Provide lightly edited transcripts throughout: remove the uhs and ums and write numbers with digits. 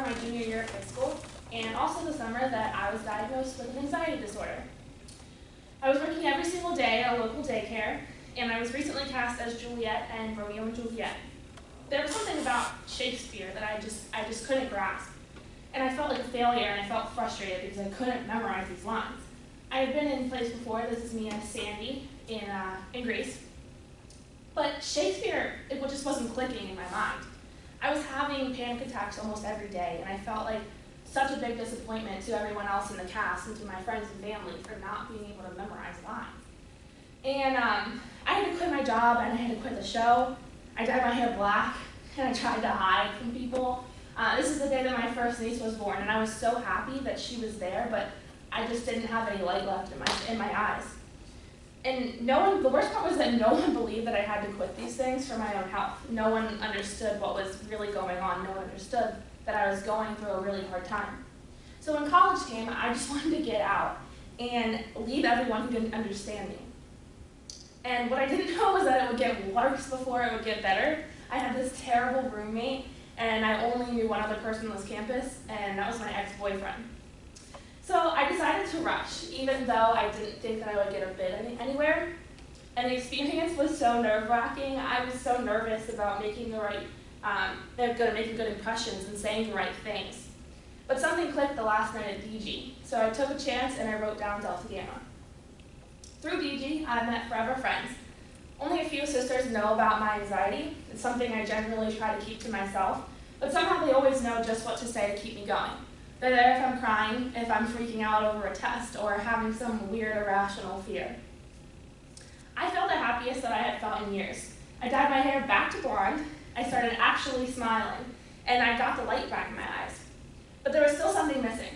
my junior year of high school, and also the summer that I was diagnosed with an anxiety disorder. I was working every single day at a local daycare, and I was recently cast as Juliet and Romeo and Juliet. There was something about Shakespeare that I just couldn't grasp. And I felt like a failure, and I felt frustrated because I couldn't memorize these lines. I had been in plays before. This is me as Sandy in Grease. But Shakespeare, it just wasn't clicking in my mind. I was having panic attacks almost every day, and I felt like such a big disappointment to everyone else in the cast and to my friends and family for not being able to memorize lines. And I had to quit my job, and I had to quit the show. I dyed my hair black, and I tried to hide from people. This is the day that my first niece was born, and I was so happy that she was there, but I just didn't have any light left in my eyes. And the worst part was that no one believed that I had to quit these things for my own health. No one understood what was really going on. No one understood that I was going through a really hard time. So when college came, I just wanted to get out and leave everyone who didn't understand me. And what I didn't know was that it would get worse before it would get better. I had this terrible roommate, and I only knew one other person on this campus, and that was my ex-boyfriend. So I decided to rush, even though I didn't think that I would get a bid anywhere. And the experience was so nerve-wracking. I was so nervous about making making good impressions and saying the right things. But something clicked the last night at DG, so I took a chance and I wrote down Delta Gamma. Through DG, I've met forever friends. Only a few sisters know about my anxiety. It's something I generally try to keep to myself, but somehow they always know just what to say to keep me going. They're there if I'm crying, if I'm freaking out over a test, or having some weird irrational fear. I felt the happiest that I had felt in years. I dyed my hair back to blonde, I started actually smiling, and I got the light back in my eyes. But there was still something missing.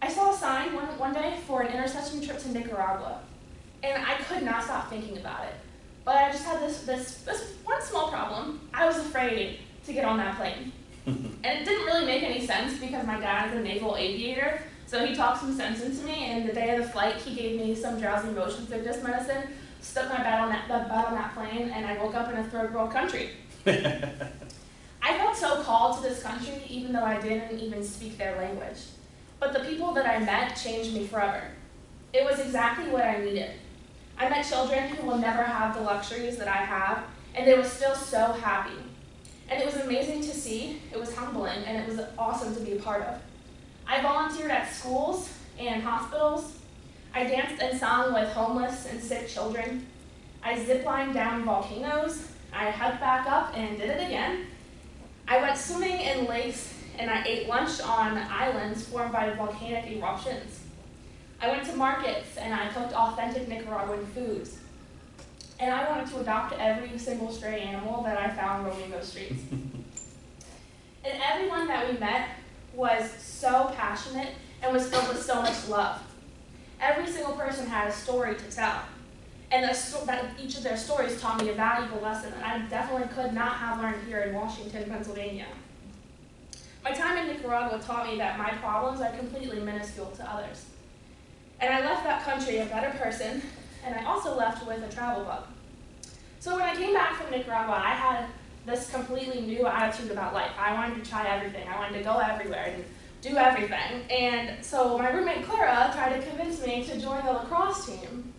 I saw a sign one day for an intercession trip to Nicaragua, and I could not stop thinking about it. But I just had this one small problem. I was afraid to get on that plane. And it didn't really make any sense because my dad is a naval aviator, so he talked some sense into me, and the day of the flight, he gave me some drowsy motion sickness medicine, stuck my butt on that plane, and I woke up in a third world country. I felt so called to this country, even though I didn't even speak their language. But the people that I met changed me forever. It was exactly what I needed. I met children who will never have the luxuries that I have, and they were still so happy. And it was amazing to see, it was humbling, and it was awesome to be a part of. I volunteered at schools and hospitals. I danced and sung with homeless and sick children. I ziplined down volcanoes. I hiked back up and did it again. I went swimming in lakes, and I ate lunch on islands formed by volcanic eruptions. I went to markets, and I cooked authentic Nicaraguan foods. And I wanted to adopt every single stray animal that I found roaming those streets. And everyone that we met was so passionate and was filled with so much love. Every single person had a story to tell. And each of their stories taught me a valuable lesson that I definitely could not have learned here in Washington, Pennsylvania. My time in Nicaragua taught me that my problems are completely minuscule to others. And I left that country a better person, and I also left with a travel bug. So when I came back from Nicaragua, I had this completely new attitude about life. I wanted to try everything. I wanted to go everywhere and do everything. And so my roommate Clara tried to convince me to join the lacrosse team.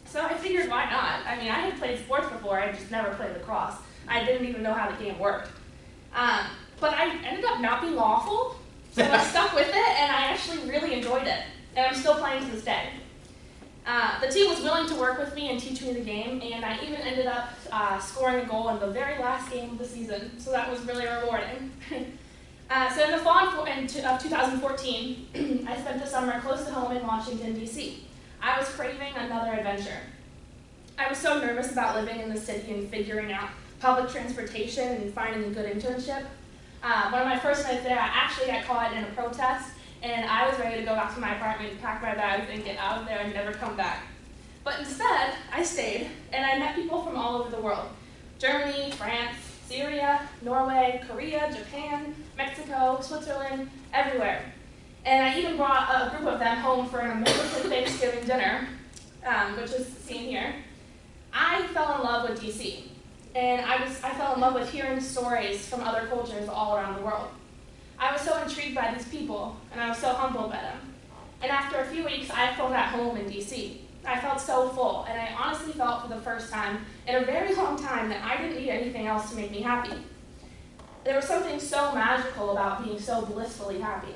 So I figured, why not? I mean, I had played sports before, I just never played lacrosse. I didn't even know how the game worked. But I ended up not being awful, so I stuck with it, and I actually really enjoyed it. And I'm still playing to this day. The team was willing to work with me and teach me the game, and I even ended up scoring a goal in the very last game of the season, so that was really rewarding. So in the fall of 2014, I spent the summer close to home in Washington, D.C. I was craving another adventure. I was so nervous about living in the city and figuring out public transportation and finding a good internship. One of my first nights there, I got caught in a protest, and I was ready to go back to my apartment, pack my bags, and get out of there and never come back. But instead, I stayed, and I met people from all over the world. Germany, France, Syria, Norway, Korea, Japan, Mexico, Switzerland, everywhere. And I even brought a group of them home for an American Thanksgiving dinner, which is seen here. I fell in love with DC, and I fell in love with hearing stories from other cultures all around the world. I was so intrigued by these people, and I was so humbled by them. And after a few weeks, I felt at home in DC. I felt so full, and I honestly felt for the first time in a very long time that I didn't need anything else to make me happy. There was something so magical about being so blissfully happy.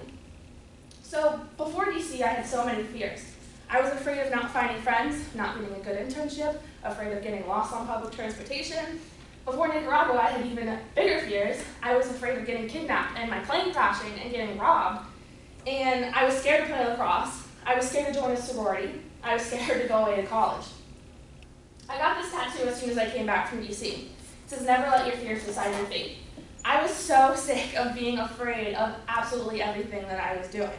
So before DC, I had so many fears. I was afraid of not finding friends, not getting a good internship, afraid of getting lost on public transportation. Before Nicaragua, I had even bigger fears. I was afraid of getting kidnapped and my plane crashing and getting robbed. And I was scared to play lacrosse. I was scared to join a sorority. I was scared to go away to college. I got this tattoo as soon as I came back from DC. It says, "Never let your fears decide your fate." I was so sick of being afraid of absolutely everything that I was doing.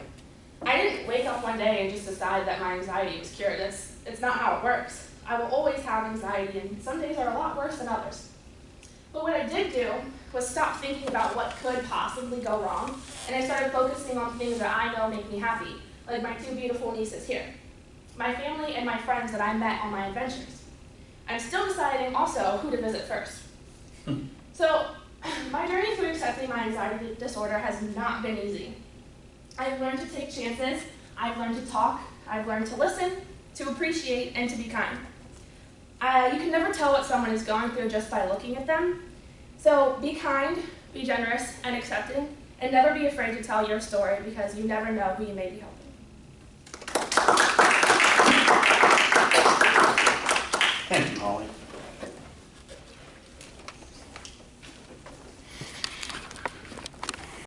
I didn't wake up one day and just decide that my anxiety was cured. It's not how it works. I will always have anxiety, and some days are a lot worse than others. But what I did do was stop thinking about what could possibly go wrong, and I started focusing on things that I know make me happy, like my two beautiful nieces here, my family, and my friends that I met on my adventures. I'm still deciding also who to visit first. So, my journey through accepting my anxiety disorder has not been easy. I've learned to take chances, I've learned to talk, I've learned to listen, to appreciate, and to be kind. You can never tell what someone is going through just by looking at them. So be kind, be generous, and accepting, and never be afraid to tell your story because you never know who you may be helping.